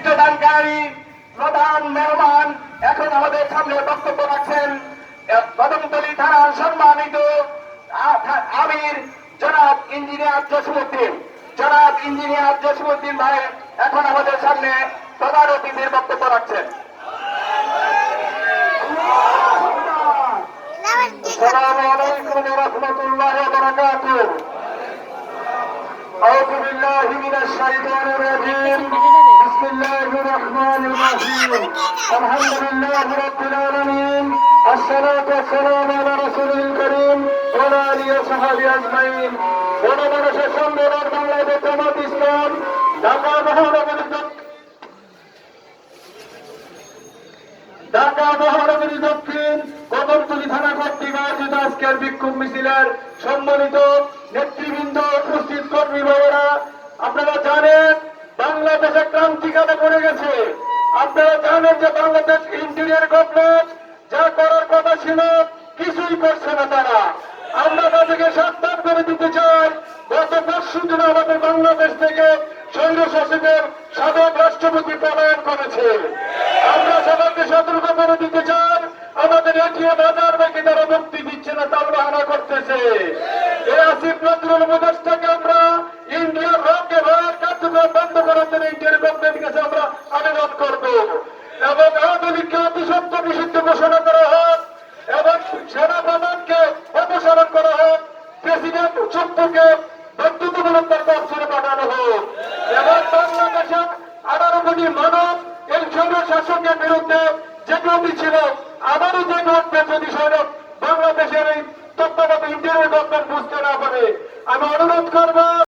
নেতৃত্বদানকারী প্রধান মেহমান এখন আমাদের সামনে বক্তব্য রাখছেন কদমতলী থানার সম্মানিত আমির জনাব ইঞ্জিনিয়ার জসিমউদ্দিন। জনাব ইঞ্জিনিয়ার জসিমউদ্দিন ভাই এখন আমাদের সামনে প্রধান অতিথির বক্তব্য রাখছেন। আসসালামু আলাইকুম ওয়া রাহমাতুল্লাহি ওয়া বারাকাতুহু। আউযু বিল্লাহি মিনাশ শাইতানির রাজীম। বিসমিল্লাহির রহমানির রহিম। আলহামদুলিল্লাহি রাব্বিল আলামিন। আসসালাতু ওয়াসসালামু আলা রাসূলিল কারীম ওয়া আলা আলিহি ওয়া সাহবিহি আজমাইন। গণমানুষের সম্মেলন বাংলাদেশ জামাত ইসলাম ঢাকা মহানগরী দক্ষিণ কদমতলী থানা কর্তৃক আয়োজিত আজকের বিক্ষোভ মিছিলের সম্মানিত নেতৃবৃন্দ, উপস্থিত কর্মী ভাইয়েরা, আপনারা জানেন বাংলাদেশে ক্রান্তিকালে পড়ে গেছে। আপনারা জানেন যে বাংলাদেশ ইন্টেরিয়র গভর্নমেন্ট যা করার কথা ছিল কিছুই করছে না তারা। আমরা তাদেরকে সাবধান করে দিতে চাই, গত পরশুদিন আমাদের বাংলাদেশ থেকে স্বৈরশাসকের সাবেক রাষ্ট্রপতি পলায়ন করেছে। আমরা সবাইকে সতর্ক করে দিতে চাই, আমাদের এটিএম হাজার নাকি তারা মুক্তি দিচ্ছে না, তালবাহানা করতেছে। এই আসিফ নজরুল উপদেষ্টাকে আমরা ইন্ডিয়ার রকে ভার কার্যক্রম বন্ধ করার জন্য ইন্ডিয়ার গভর্নমেন্টের কাছে আমরা আবেদন করব এবং আওয়ামী লীগকে অতিসত্ত্ব নিষিদ্ধ ঘোষণা করা হোক এবং সেনাপ্রধানকে অপসারণ করা হোক, প্রেসিডেন্ট চুপ্পুকে বাধ্যতামূলক কারাগারে পাঠানো হোক এবং বাংলাদেশের 18 কোটি মানব এই স্বৈর শাসকের বিরুদ্ধে জেগে উঠেছিল